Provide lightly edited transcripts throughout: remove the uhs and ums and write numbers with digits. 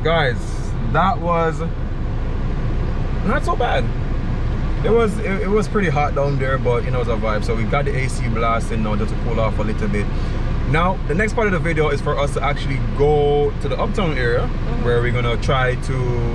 guys, that was not so bad. It was pretty hot down there, but you know, it was a vibe. So we got the AC blasting now just to cool off a little bit. Now the next part of the video is for us to actually go to the uptown area, where we're gonna try to,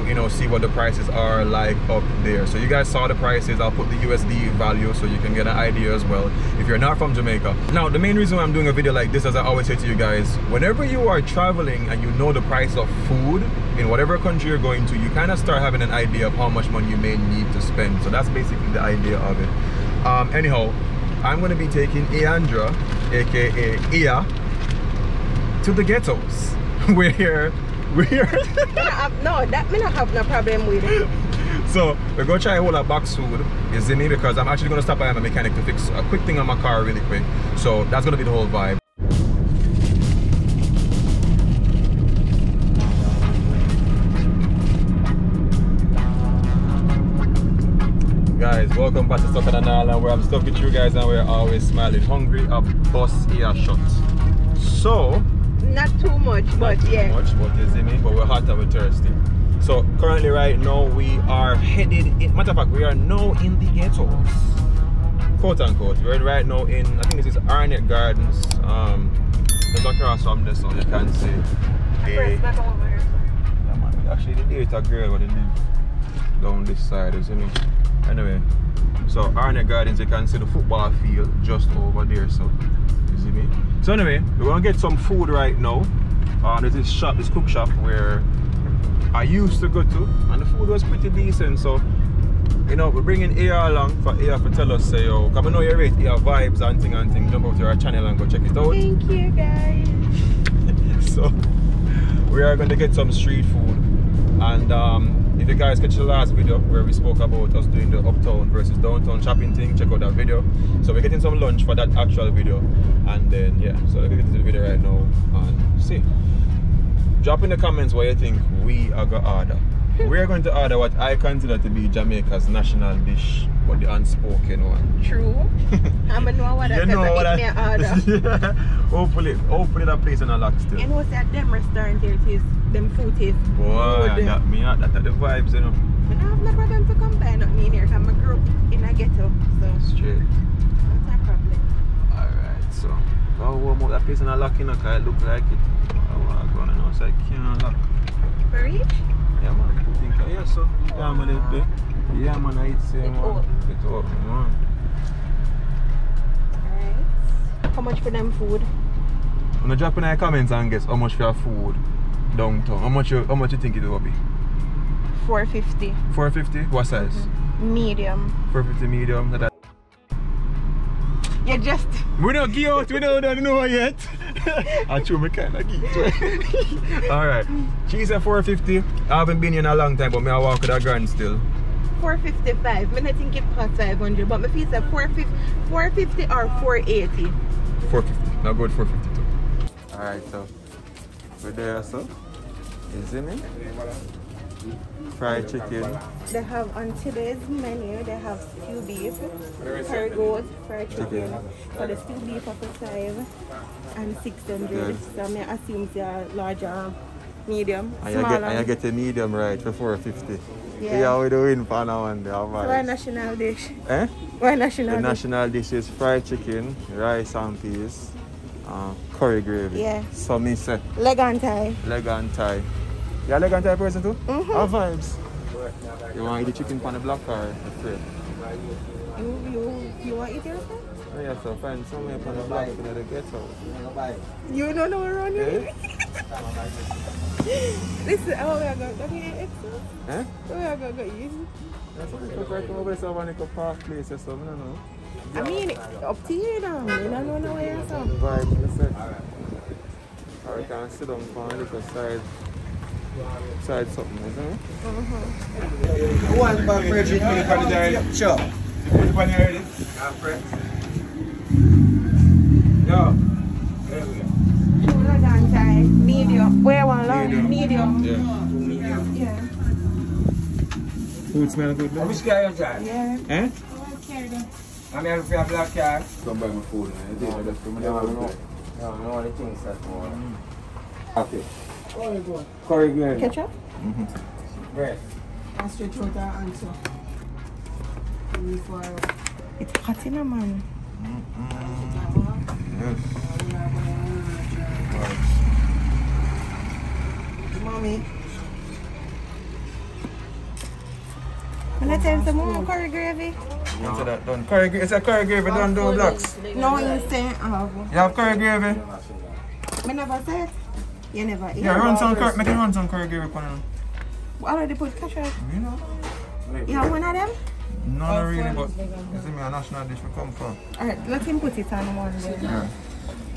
you know, see what the prices are like up there. So you guys saw the prices. I'll put the USD value so you can get an idea as well if you're not from Jamaica. Now the main reason why I'm doing a video like this, as I always say to you guys, whenever you are traveling and you know the price of food in whatever country you're going to, you kind of start having an idea of how much money you may need to spend. So that's basically the idea of it. Anyhow, I'm going to be taking Iandra, aka Ia, to the ghettos. Where no, that me not have no problem with it. So we're going to try to hold a box food, you see me, because I'm actually going to stop by my mechanic to fix a quick thing on my car really quick. So that's going to be the whole vibe. Guys, welcome back to Stuck on an Island, where I'm stuck with you guys and we're always smiling. Hungry, a bus ear shot. So not too much, but yeah. Not too much, but you see me, but we're hot and we're thirsty. So currently right now we are headed in, matter of fact, we are now in the ghettos, quote unquote. We're right now in, I think this is Arnette Gardens. There's across from this, so you can see actually the data girl where they live down this side, you see me. Anyway, so Arnette Gardens, you can see the football field just over there, so you see me. So anyway, we're gonna get some food right now. There's this shop, this cook shop where I used to go to, and the food was pretty decent. So, you know, we're bringing AR along for AR to tell us, say, yo, come I know you rate AR vibes and thing, jump over to our channel and go check it out. Thank you guys. So we are going to get some street food, and if you guys catch the last video where we spoke about us doing the uptown versus downtown shopping thing, check out that video. So we're getting some lunch for that actual video, and then yeah, so let's get into the video right now and see. Drop in the comments what you think we are going to order. We are going to order what I consider to be Jamaica's national dish, but the unspoken one. True. I know what I order. Yeah. Hopefully that place in a lock still. And what's that them restaurant here? It is them food is boy, good. that me out, that are the vibes, you know. But I have no problem to come by not me here, because I grew up in a ghetto. So straight. That's a problem. Alright, so I'll warm up that place in a lock, you know, because it look like it. I'm going to know, so I can't lock. For each? Yeah man, I think yeah, so yeah man, yeah man, I'd say man, it's open man. Alright. How much for them food? I'm gonna drop in the comments and guess how much for your food downtown. How much you think it will be? 450. 450? What size? Medium. 450 medium. That You just we don't give out, we don't know yet. I chew me kind of geek. Alright. She said 450. I haven't been here in a long time, but me I walk with a grand still. 455. I think it costs 500, but my fees are 450 or 480. 450. Now go with 450 too. Alright, so we're there, so you see me? Fried chicken. They have on today's menu, they have stew beef, curried, fried chicken. So the stew beef for 5 and 600. Good. So I assume it's a larger, medium, and smaller. you get a medium right for 450. Yeah. We're doing for now and there. So what national dish? Eh? What national The dish? national dish is fried chicken, rice and peas, curry gravy. Yeah. So me say Leg and thigh. leg and thigh. You a leg and thigh person too? Mm-hmm. How vibes? You want to eat the chicken on the block or the free? You want to eat yourself? Oh yeah, so find somewhere on the block in the ghetto. You don't know around here? Eh? Listen, how we are going to get extra? Eh? How we are going to get you? That's what I come over there, so I want to park place or something, I don't know. I mean, up to you now. You don't know where you're from. Vibe, listen. Or you can sit down for a little side something, isn't it? One bag for every thing for the diary. Sure. You put it on here already? Yo. There we go. Leg and thigh. Medium. Where one long? Medium. Yeah. Yeah. Food smell good though? Which guy you try? Yeah. Eh? I'm here for a black card. Come buy my food, man. I just come No, the things that more. Okay. Curry gravy. Ketchup? Bread. It's hot in a man. Yes. Mommy. When I tell some more curry gravy? No. That done. Curry, it's a curry gravy, don't do blocks. No, you say have. You have curry gravy? I never said. You never eat. Yeah, run some curry, make it run some curry gravy on it. I already put ketchup. You know? You have one of them? Not really, but you see me a national dish we come from. Alright, let him put it on one then. Yeah.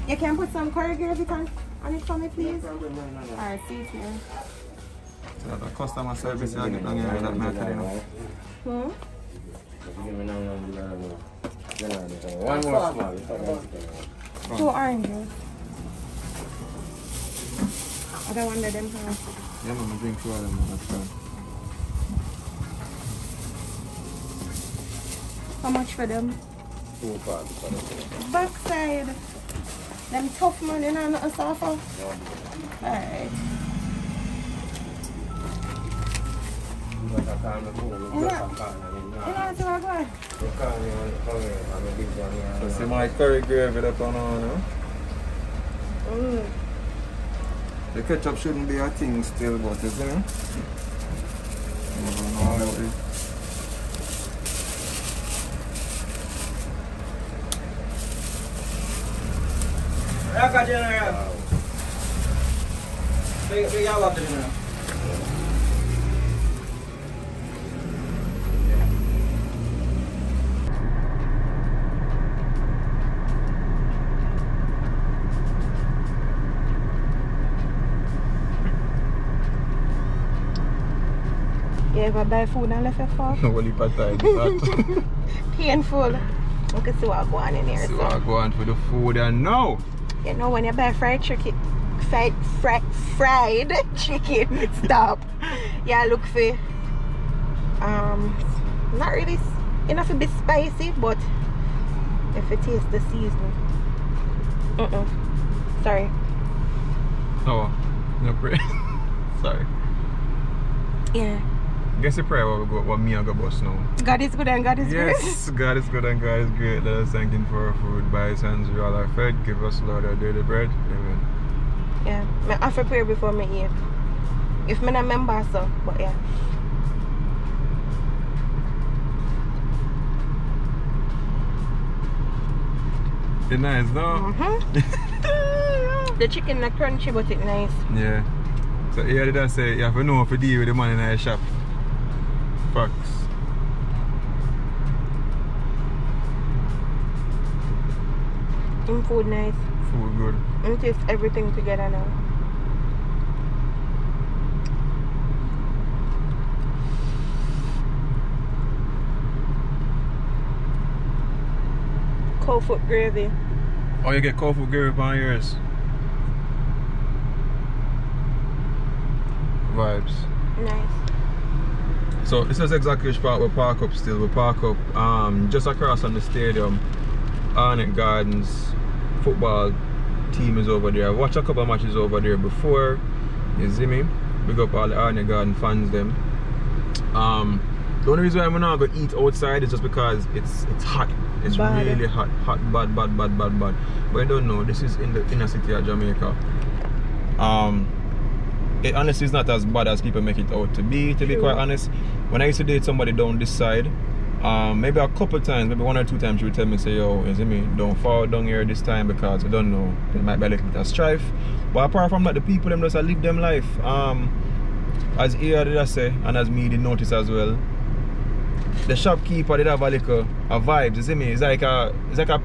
You can put some curry gravy on it for me, please? Alright, see it here. So the customer service I get down here that matter, you know. One more small. 2 oranges. I don't want them here. Yeah, I'm drink 2 of them, that's fine. How much for them? $2.40. Backside. Them tough man, you know, not a sofa. Alright. You know what's wrong? So see my curry gravy up on, no? The ketchup shouldn't be a thing still, but you see me? You ever buy food and left your fork? No, only part time. Painful. You can see what going on in here. See what I go on for the food and now. You know when you buy fried chicken, fried chicken, stop. Yeah, look for not really enough to be spicy, but if it tastes the seasoning. Sorry. Oh, no pray. Sorry. Yeah. Guess the prayer what me and go bust now. God is good and God is great. Yes, God is good and God is great. Let us thank Him for our food. By His hands we all are fed. Give us, Lord, our daily bread. Amen. Yeah, I have to pray before me eat. If me not remember so, but yeah. It's nice, no? The chicken not crunchy, but it's nice. Yeah. So here did I say you have to know if you deal with the man in the shop. Facts. Food nice. Food good. It tastes everything together now. Cold foot gravy. Oh, you get cold food gravy on yours? Vibes. Nice. So this is exactly which part we park up still. We park up just across from the stadium. Arnette Gardens football team is over there. I watched a couple of matches over there before. You see me? Big up all the Arnette Garden fans them. The only reason why I'm not gonna eat outside is just because it's hot. It's bad. Really hot. Bad. But I don't know, this is in the inner city of Jamaica. It honestly is not as bad as people make it out to be quite honest. When I used to date somebody down this side, maybe a couple times, maybe 1 or 2 times she would tell me, say, yo, you see me, don't fall down here this time because I don't know, there might be a little bit of strife. But apart from that, the people them just live them life. As here did I say, and as me did notice as well, the shopkeeper did have a little vibes, you see me? It's like a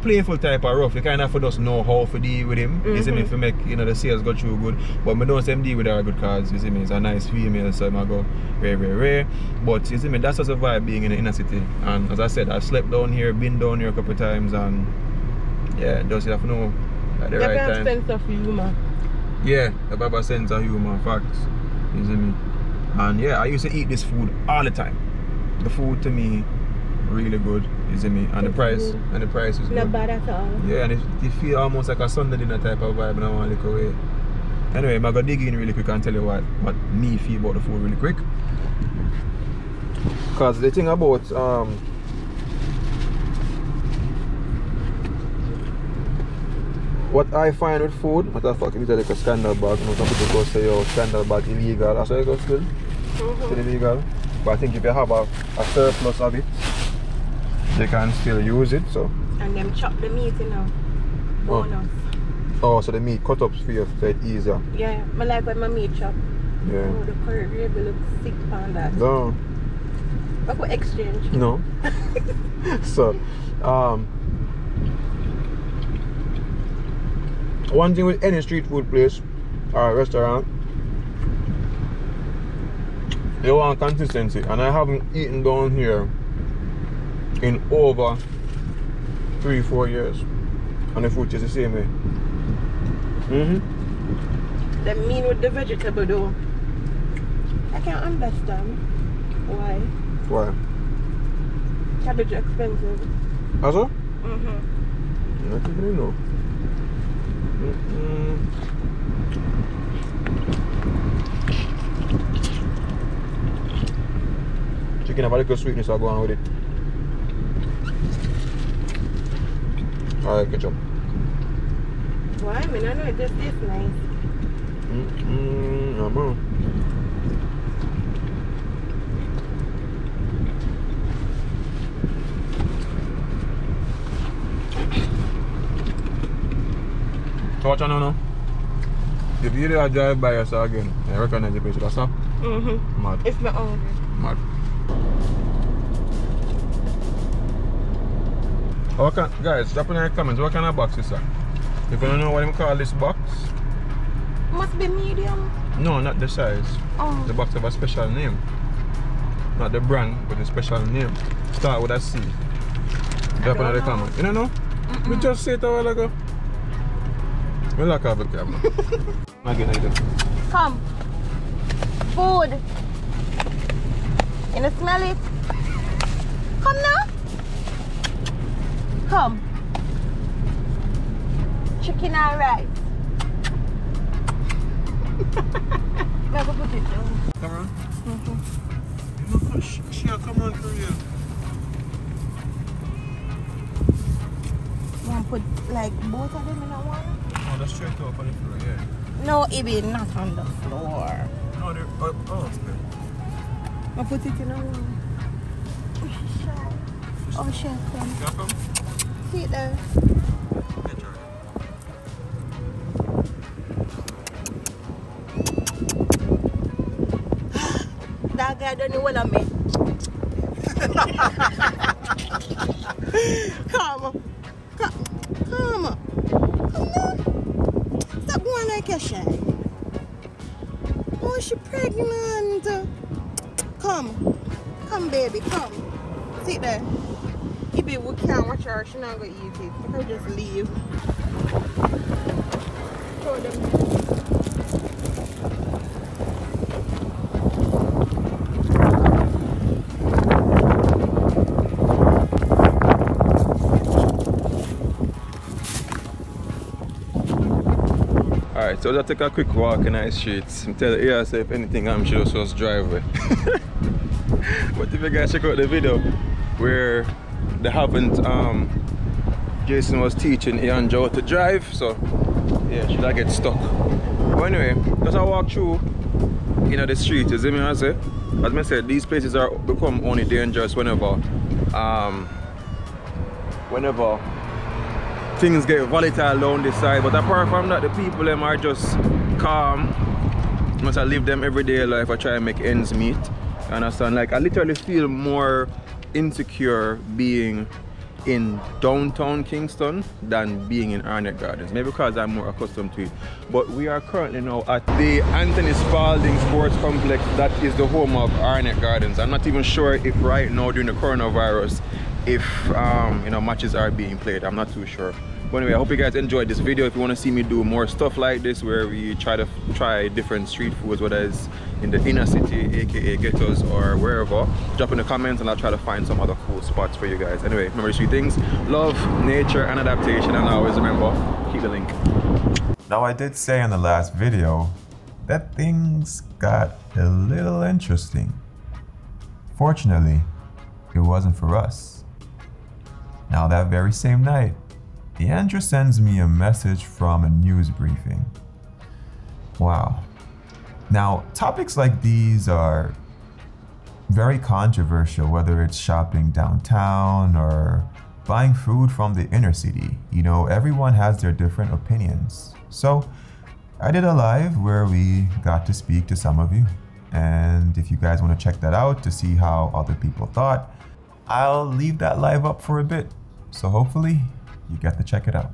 playful type of rough. You kind of just know how to deal with him. You see me? If you make, you know, the sales go through good. But I don't see him deal with her good cards. You see me? It's a nice female, so I go very rare. But you see me? That's just a vibe being in the inner city. And as I said, I've slept down here, been down here a couple of times, and yeah, just you have to know at the right time. Sense of humor. Yeah, the Baba sense of humor, facts. You see me? And yeah, I used to eat this food all the time. The food to me really good, you see me, and the price is good. Not bad at all. Yeah, and it feel almost like a Sunday dinner type of vibe, and I want to look away. Anyway, I'm gonna dig in really quick and tell you what me feel about the food really quick. Cause the thing about what I find with food, what the fuck, it's like a scandal bag. You know, some people go say, oh, scandal bag illegal. That's why it goes still. Still illegal. But I think if you have a surplus of it, they can still use it. So. And them chop the meat, you know. Bonus. Oh, so the meat cut ups for you, so it's easier. Yeah, I like when my meat chop. Yeah. Oh, the curry gravy looks sick on that. No. What we exchange? No. So, one thing with any street food place or restaurant, you want consistency, and I haven't eaten down here in over 3-4 years, and the food is the same way. The mean with the vegetable though, I can't understand why. Why? Cabbage expensive. Also? Not even know. Chicken have a little sweetness I'll go on with it. Alright, ketchup. Why? I mean, I know it just tastes nice. So what you know now? If you do a drive by yourself again, I recognize the place. That's up. Mad. It's my own. Mad. Okay, guys, drop in the comments. What kind of box is that? If you don't know what I'm call this box, must be medium. no, not the size. Oh. The box have a special name. Not the brand, but the special name. Start with a C. Drop in the comment. You don't know? We just said it a while ago. We lock off the camera. Come. Food. You smell it? Come now. Come. Chicken and rice. Let me put it down. Come on. You know, she'll come on through here. You want to put like both of them in a one? Oh, that's straight up on the floor, yeah. No, Ibby, not on the floor. No, they're. Oh, okay. I put it in a one. Oh, shit. Can come? See it there. Get your That guy don't know what I mean. Come. Come on. Stop going like a shy. Oh, she pregnant. Come, baby, come. Sit there. If we can't watch her, she's not going to eat it. Let her just leave. Show them. Alright, so let's take a quick walk in the streets. I'm telling you, say if anything, I'm sure so drive away. But if you guys check out the video where they haven't, Jason was teaching Ian Joe to drive, so yeah, should I get stuck? But anyway, as I walk through, you know, the street, you see me, as I said, these places are become only dangerous whenever things get volatile down this side. But apart from that, the people them are just calm. Must I live them everyday life. I try and make ends meet. You understand? Like, I literally feel more insecure being in downtown Kingston than being in Arnette Gardens. Maybe because I'm more accustomed to it. But we are currently now at the Anthony Spalding Sports Complex. That is the home of Arnette Gardens. I'm not even sure if right now during the coronavirus if you know, matches are being played. I'm not too sure. But anyway, I hope you guys enjoyed this video. If you want to see me do more stuff like this where we try different street foods, whether it's in the inner city, aka ghettos, or wherever, drop in the comments and I'll try to find some other cool spots for you guys. Anyway, remember 3 things: love, nature, and adaptation. And always remember, keep the link. Now I did say in the last video that things got a little interesting. Fortunately, it wasn't for us. Now that very same night, Deandra sends me a message from a news briefing. Wow. Now, topics like these are very controversial, whether it's shopping downtown or buying food from the inner city. You know, everyone has their different opinions. So I did a live where we got to speak to some of you. And if you guys want to check that out to see how other people thought, I'll leave that live up for a bit. So hopefully you get to check it out.